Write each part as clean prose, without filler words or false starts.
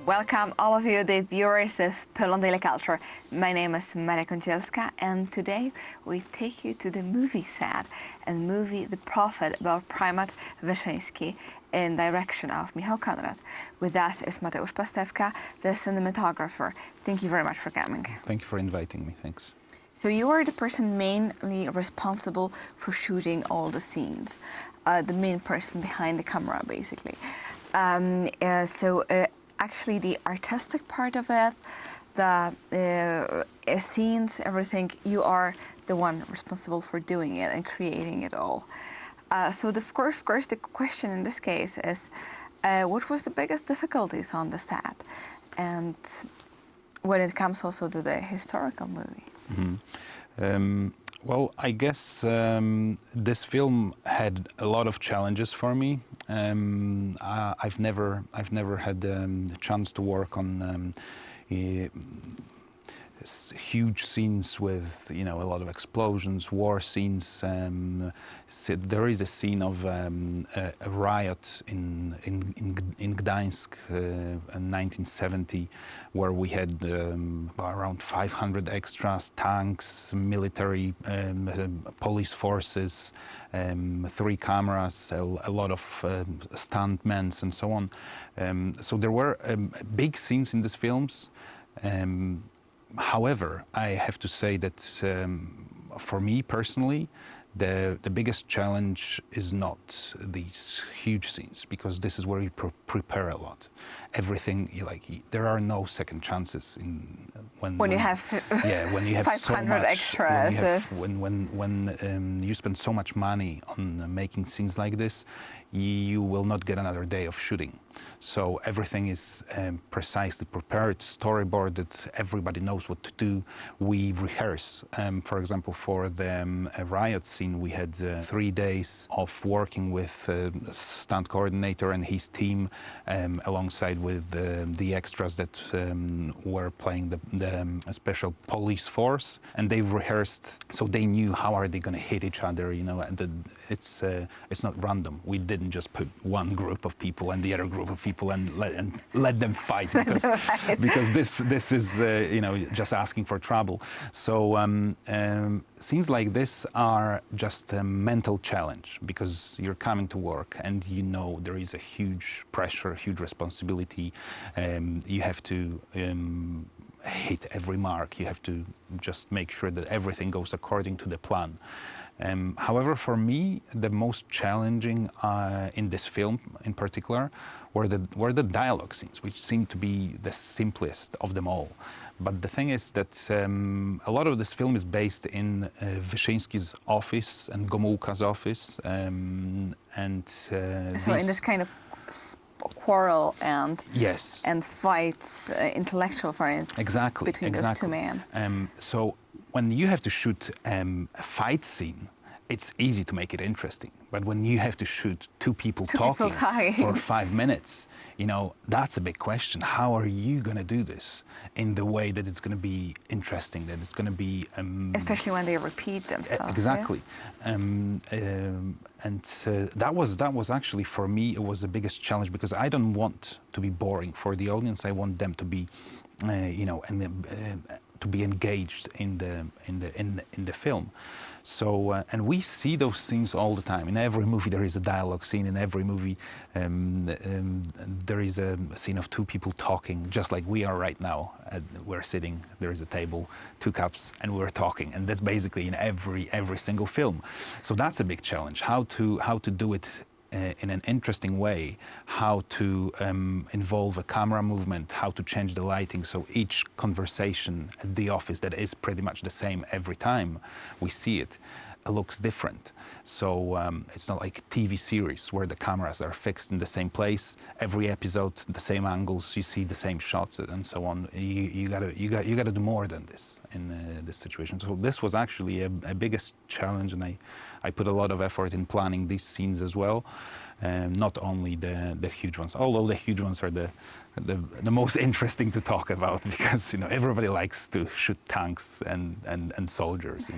Welcome all of you, the viewers of Poland Daily Culture. My name is Maria Kądzielska, and today we take you to the movie set and the movie The Prophet about Primate Wyszyński in direction of Michał Konrad. With us is Mateusz Pastewka, the cinematographer. Thank you very much for coming. Thank you for inviting me, thanks. So you are the person mainly responsible for shooting all the scenes, the main person behind the camera, basically. Actually, the artistic part of it, the scenes, everything, you are the one responsible for doing it and creating it all. So of course, the question in this case is, what was the biggest difficulties on the set? And when it comes also to the historical movie? Mm-hmm. Well, I guess this film had a lot of challenges for me. I've never had the chance to work on huge scenes with a lot of explosions, war scenes. So there is a scene of a riot in Gdańsk in 1970, where we had around 500 extras, tanks, military, police forces, 3 cameras, a lot of stuntmen, and so on. So there were big scenes in these films. However, I have to say that for me personally, the biggest challenge is not these huge scenes, because this is where you prepare a lot. Everything, there are no second chances when you have when you have 500 so much, extras. When you spend so much money on making scenes like this, you will not get another day of shooting. So everything is precisely prepared, storyboarded. Everybody knows what to do. We rehearse. For example, for the riot scene, we had 3 days of working with a stunt coordinator and his team, alongside with the extras that were playing the special police force, and they rehearsed, so they knew how are they going to hit each other. And it's not random. We didn't just put one group of people and the other group of people and let them fight, because this is just asking for trouble. So scenes like this are just a mental challenge, because you're coming to work and there is a huge pressure, huge responsibility. You have to hit every mark. You have to just make sure that everything goes according to the plan. However, for me, the most challenging in this film in particular were the dialogue scenes, which seem to be the simplest of them all. But the thing is that a lot of this film is based in Wyszyński's office and Gomułka's office. So in this kind of quarrel and yes, and fights, intellectual fights, exactly, between those two men. So when you have to shoot a fight scene, it's easy to make it interesting. But when you have to shoot two people talking for 5 minutes, that's a big question. How are you going to do this in the way that it's going to be interesting, that it's going to be... especially when they repeat themselves. Exactly. Yeah? That was actually, for me, it was the biggest challenge, because I don't want to be boring for the audience. I want them to be, to be engaged in the film. So, and we see those scenes all the time. In every movie there is a dialogue scene. In every movie there is a scene of 2 people talking, just like we are right now. We're sitting, there is a table, 2 cups, and we're talking. And that's basically in every single film. So that's a big challenge, how to do it in an interesting way, how to involve a camera movement, how to change the lighting, so each conversation at the office that is pretty much the same every time we see it looks different. So it's not like a TV series where the cameras are fixed in the same place, every episode the same angles, you see the same shots and so on. You gotta do more than this in this situation. So this was actually a biggest challenge, and I put a lot of effort in planning these scenes as well. Not only the huge ones, although the huge ones are the most interesting to talk about, because everybody likes to shoot tanks and soldiers.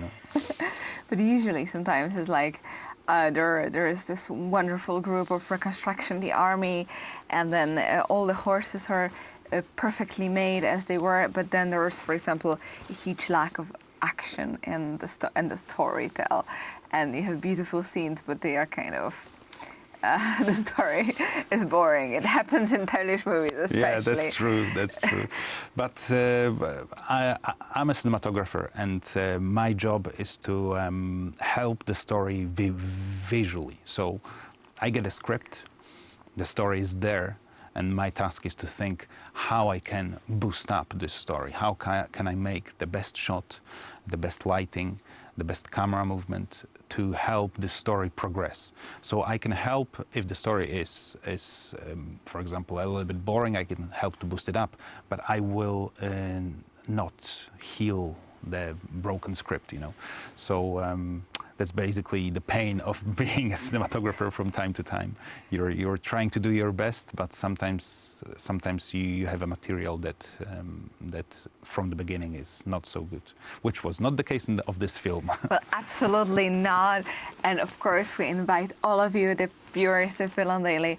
But usually, sometimes it's like there is this wonderful group of reconstruction, the army, and then all the horses are perfectly made as they were, but then there was, for example, a huge lack of action in the storytell, and you have beautiful scenes, but they are kind of the story is boring. It happens in Polish movies, especially. Yeah, that's true. That's true. But I'm a cinematographer, and my job is to help the story visually. So I get a script, the story is there, and my task is to think how I can boost up this story. How can I make the best shot, the best lighting, the best camera movement to help the story progress. So I can help if the story is for example, a little bit boring, I can help to boost it up, but I will not heal the broken script, you know. So that's basically the pain of being a cinematographer from time to time. You're trying to do your best, but sometimes you have a material that from the beginning is not so good, which was not the case of this film. Well, absolutely not. And of course, we invite all of you, the viewers of Film Daily,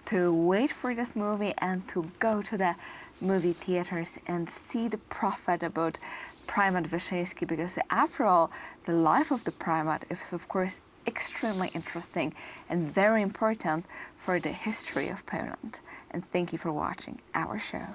to wait for this movie and to go to the movie theaters and see the prophet about Primate Wyszyński, because after all, the life of the primate is of course extremely interesting and very important for the history of Poland. And thank you for watching our show.